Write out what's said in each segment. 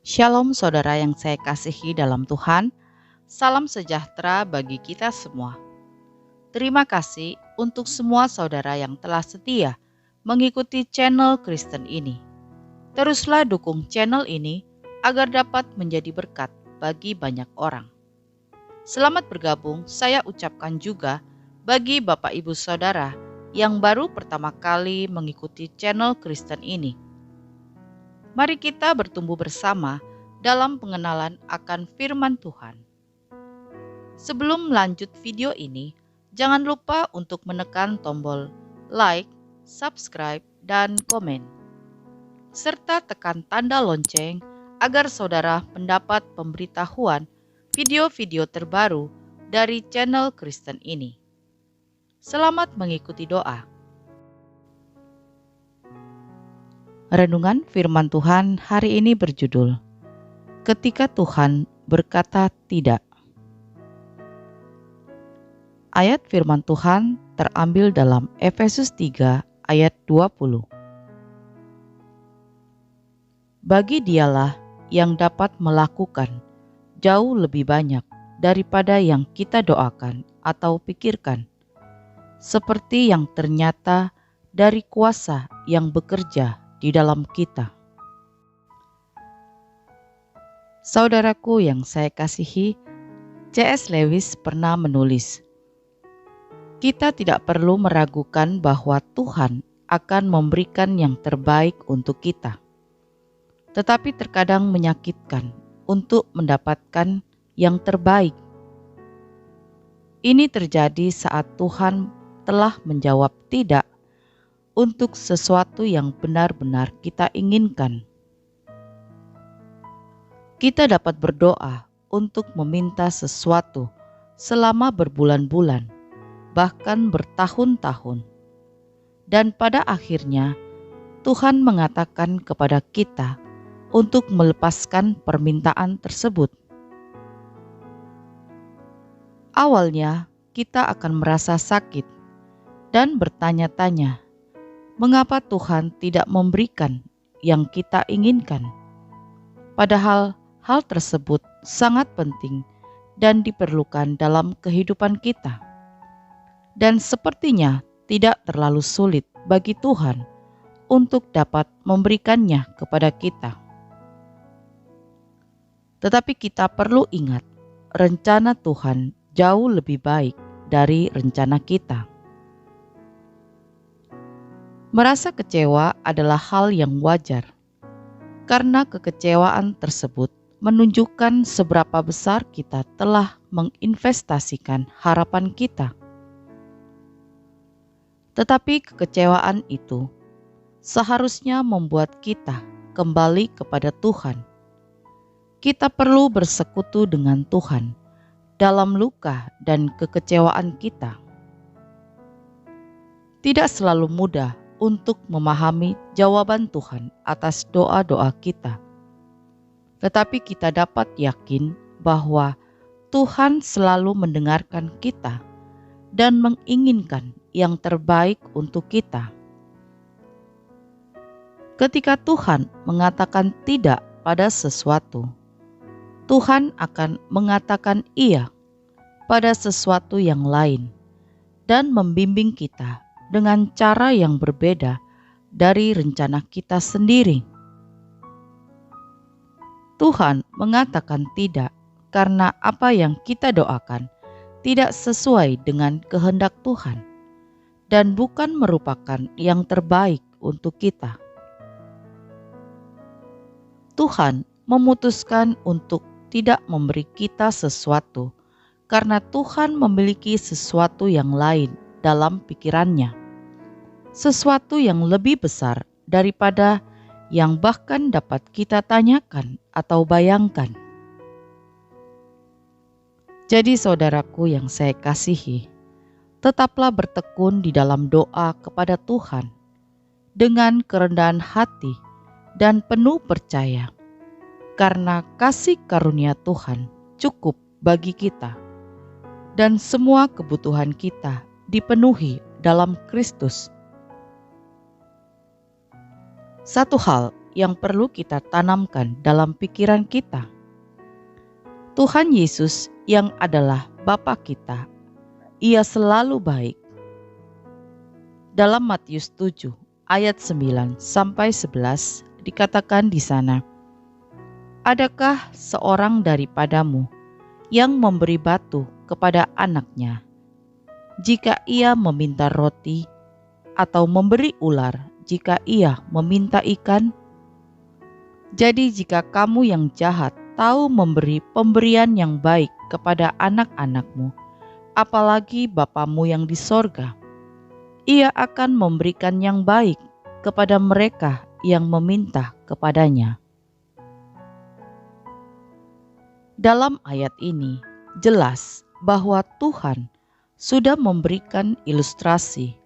Shalom saudara yang saya kasihi dalam Tuhan, salam sejahtera bagi kita semua. Terima kasih untuk semua saudara yang telah setia mengikuti channel Kristen ini. Teruslah dukung channel ini agar dapat menjadi berkat bagi banyak orang. Selamat bergabung saya ucapkan juga bagi Bapak Ibu Saudara yang baru pertama kali mengikuti channel Kristen ini. Mari kita bertumbuh bersama dalam pengenalan akan firman Tuhan. Sebelum lanjut video ini, jangan lupa untuk menekan tombol like, subscribe, dan komen. Serta tekan tanda lonceng agar saudara mendapat pemberitahuan video-video terbaru dari channel Kristen ini. Selamat mengikuti doa. Renungan firman Tuhan hari ini berjudul, Ketika Tuhan berkata tidak. Ayat firman Tuhan terambil dalam Efesus 3 ayat 20. Bagi Dialah yang dapat melakukan jauh lebih banyak daripada yang kita doakan atau pikirkan, seperti yang ternyata dari kuasa yang bekerja di dalam kita. Saudaraku yang saya kasihi, C.S. Lewis pernah menulis, kita tidak perlu meragukan bahwa Tuhan akan memberikan yang terbaik untuk kita, tetapi terkadang menyakitkan untuk mendapatkan yang terbaik. Ini terjadi saat Tuhan telah menjawab tidak untuk sesuatu yang benar-benar kita inginkan. Kita dapat berdoa untuk meminta sesuatu selama berbulan-bulan, bahkan bertahun-tahun. Dan pada akhirnya, Tuhan mengatakan kepada kita untuk melepaskan permintaan tersebut. Awalnya, kita akan merasa sakit dan bertanya-tanya, mengapa Tuhan tidak memberikan yang kita inginkan? Padahal hal tersebut sangat penting dan diperlukan dalam kehidupan kita. Dan sepertinya tidak terlalu sulit bagi Tuhan untuk dapat memberikannya kepada kita. Tetapi kita perlu ingat, rencana Tuhan jauh lebih baik dari rencana kita. Merasa kecewa adalah hal yang wajar, karena kekecewaan tersebut menunjukkan seberapa besar kita telah menginvestasikan harapan kita. Tetapi kekecewaan itu seharusnya membuat kita kembali kepada Tuhan. Kita perlu bersekutu dengan Tuhan dalam luka dan kekecewaan kita. Tidak selalu mudah untuk memahami jawaban Tuhan atas doa-doa kita. Tetapi kita dapat yakin bahwa Tuhan selalu mendengarkan kita dan menginginkan yang terbaik untuk kita. Ketika Tuhan mengatakan tidak pada sesuatu, Tuhan akan mengatakan iya pada sesuatu yang lain dan membimbing kita dengan cara yang berbeda dari rencana kita sendiri. Tuhan mengatakan tidak karena apa yang kita doakan tidak sesuai dengan kehendak Tuhan dan bukan merupakan yang terbaik untuk kita. Tuhan memutuskan untuk tidak memberi kita sesuatu karena Tuhan memiliki sesuatu yang lain dalam pikirannya, sesuatu yang lebih besar daripada yang bahkan dapat kita tanyakan atau bayangkan. Jadi saudaraku yang saya kasihi, tetaplah bertekun di dalam doa kepada Tuhan dengan kerendahan hati dan penuh percaya, karena kasih karunia Tuhan cukup bagi kita dan semua kebutuhan kita dipenuhi dalam Kristus. Satu hal yang perlu kita tanamkan dalam pikiran kita. Tuhan Yesus yang adalah Bapa kita, Ia selalu baik. Dalam Matius 7 ayat 9 sampai 11 dikatakan di sana, "Adakah seorang daripadamu yang memberi batu kepada anaknya jika ia meminta roti, atau memberi ular jika ia meminta ikan? Jadi jika kamu yang jahat tahu memberi pemberian yang baik kepada anak-anakmu, apalagi Bapamu yang di sorga, Ia akan memberikan yang baik kepada mereka yang meminta kepadanya." Dalam ayat ini jelas bahwa Tuhan sudah memberikan ilustrasi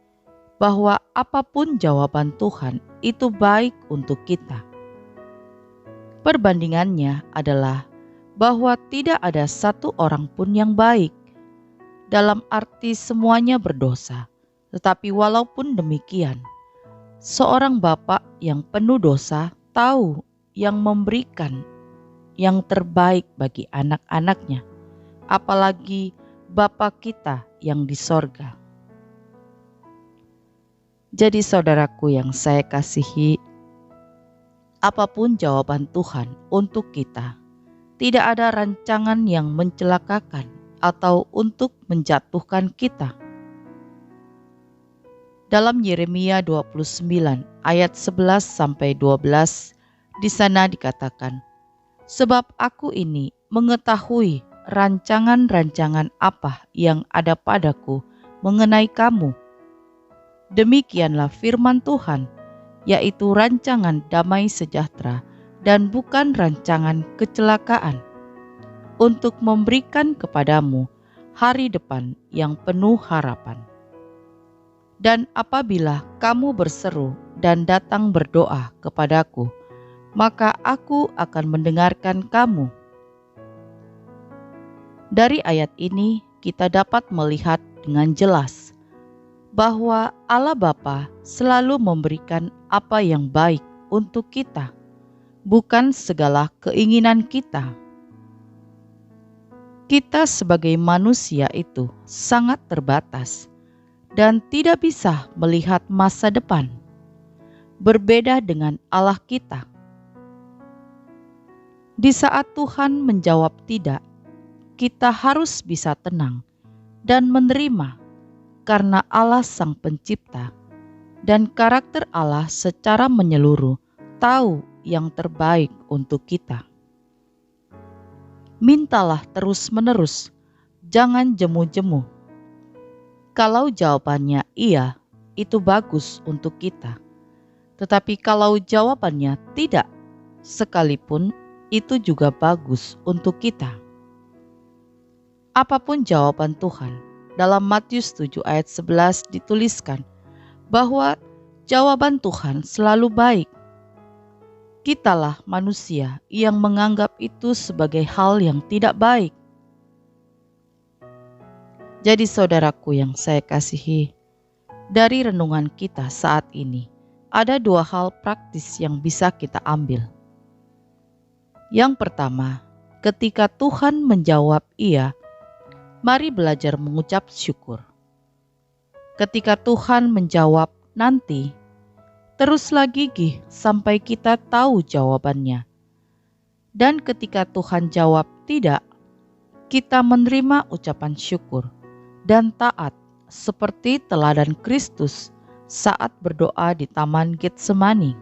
bahwa apapun jawaban Tuhan itu baik untuk kita. Perbandingannya adalah bahwa tidak ada satu orang pun yang baik, dalam arti semuanya berdosa. Tetapi walaupun demikian, seorang bapak yang penuh dosa tahu yang memberikan yang terbaik bagi anak-anaknya, apalagi Bapa kita yang di sorga. Jadi saudaraku yang saya kasihi, apapun jawaban Tuhan untuk kita, tidak ada rancangan yang mencelakakan atau untuk menjatuhkan kita. Dalam Yeremia 29 ayat 11 sampai 12 di sana dikatakan, "Sebab aku ini mengetahui rancangan-rancangan apa yang ada padaku mengenai kamu. Demikianlah firman Tuhan, yaitu rancangan damai sejahtera dan bukan rancangan kecelakaan, untuk memberikan kepadamu hari depan yang penuh harapan. Dan apabila kamu berseru dan datang berdoa kepadaku, maka aku akan mendengarkan kamu." Dari ayat ini kita dapat melihat dengan jelas bahwa Allah Bapa selalu memberikan apa yang baik untuk kita, bukan segala keinginan kita. Kita sebagai manusia itu sangat terbatas dan tidak bisa melihat masa depan, berbeda dengan Allah kita. Di saat Tuhan menjawab tidak, kita harus bisa tenang dan menerima, karena Allah Sang Pencipta dan karakter Allah secara menyeluruh tahu yang terbaik untuk kita. Mintalah terus-menerus, jangan jemu-jemu. Kalau jawabannya iya, itu bagus untuk kita. Tetapi kalau jawabannya tidak, sekalipun itu juga bagus untuk kita. Apapun jawaban Tuhan, dalam Matius 7 ayat 11 dituliskan bahwa jawaban Tuhan selalu baik. Kitalah manusia yang menganggap itu sebagai hal yang tidak baik. Jadi saudaraku yang saya kasihi, dari renungan kita saat ini, ada dua hal praktis yang bisa kita ambil. Yang pertama, ketika Tuhan menjawab iya, mari belajar mengucap syukur. Ketika Tuhan menjawab nanti, teruslah gigih sampai kita tahu jawabannya. Dan ketika Tuhan jawab tidak, kita menerima ucapan syukur dan taat seperti teladan Kristus saat berdoa di Taman Getsemani.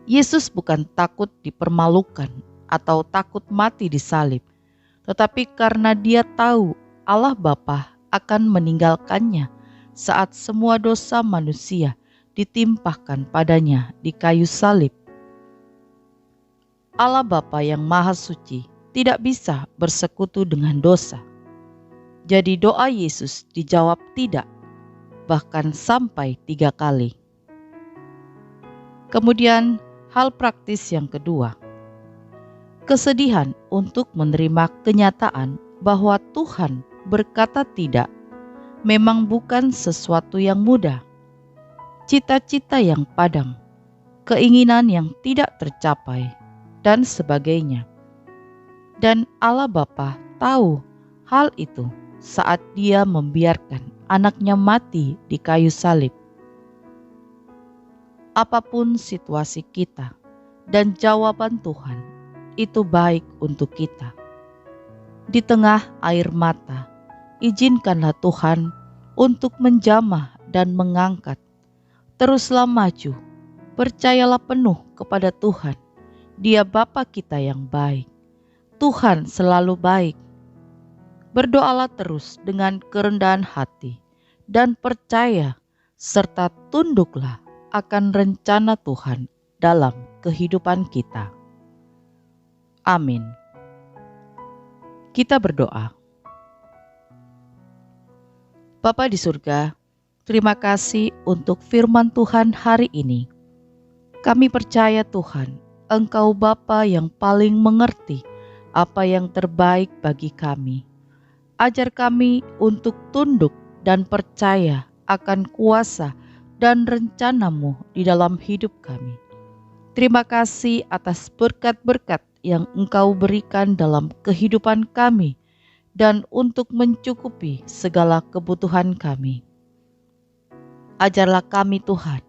Yesus bukan takut dipermalukan atau takut mati di salib, tetapi karena Dia tahu Allah Bapa akan meninggalkannya saat semua dosa manusia ditimpahkan padanya di kayu salib. Allah Bapa yang Maha Suci tidak bisa bersekutu dengan dosa. Jadi doa Yesus dijawab tidak, bahkan sampai 3 kali. Kemudian hal praktis yang kedua, kesedihan untuk menerima kenyataan bahwa Tuhan berkata tidak memang bukan sesuatu yang mudah. Cita-cita yang padam, keinginan yang tidak tercapai, dan sebagainya. Dan Allah Bapa tahu hal itu saat Dia membiarkan anaknya mati di kayu salib. Apapun situasi kita dan jawaban Tuhan, itu baik untuk kita. Di tengah air mata, izinkanlah Tuhan untuk menjamah dan mengangkat. Teruslah maju, percayalah penuh kepada Tuhan. Dia Bapa kita yang baik. Tuhan selalu baik. Berdoalah terus dengan kerendahan hati dan percaya serta tunduklah akan rencana Tuhan dalam kehidupan kita. Amin. Kita berdoa. Bapa di surga, terima kasih untuk firman Tuhan hari ini. Kami percaya Tuhan, Engkau Bapa yang paling mengerti apa yang terbaik bagi kami. Ajar kami untuk tunduk dan percaya akan kuasa dan rencana-Mu di dalam hidup kami. Terima kasih atas berkat-berkat yang Engkau berikan dalam kehidupan kami dan untuk mencukupi segala kebutuhan kami. Ajarlah kami Tuhan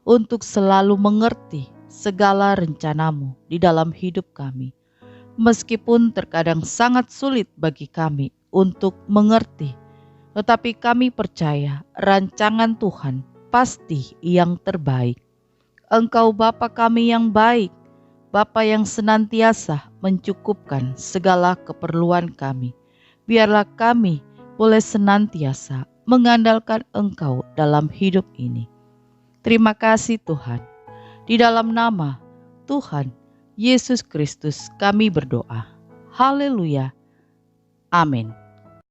untuk selalu mengerti segala rencana-Mu di dalam hidup kami, meskipun terkadang sangat sulit bagi kami untuk mengerti, tetapi kami percaya rancangan Tuhan pasti yang terbaik. Engkau Bapa kami yang baik, Bapa yang senantiasa mencukupkan segala keperluan kami. Biarlah kami boleh senantiasa mengandalkan Engkau dalam hidup ini. Terima kasih Tuhan. Di dalam nama Tuhan Yesus Kristus kami berdoa. Haleluya. Amin.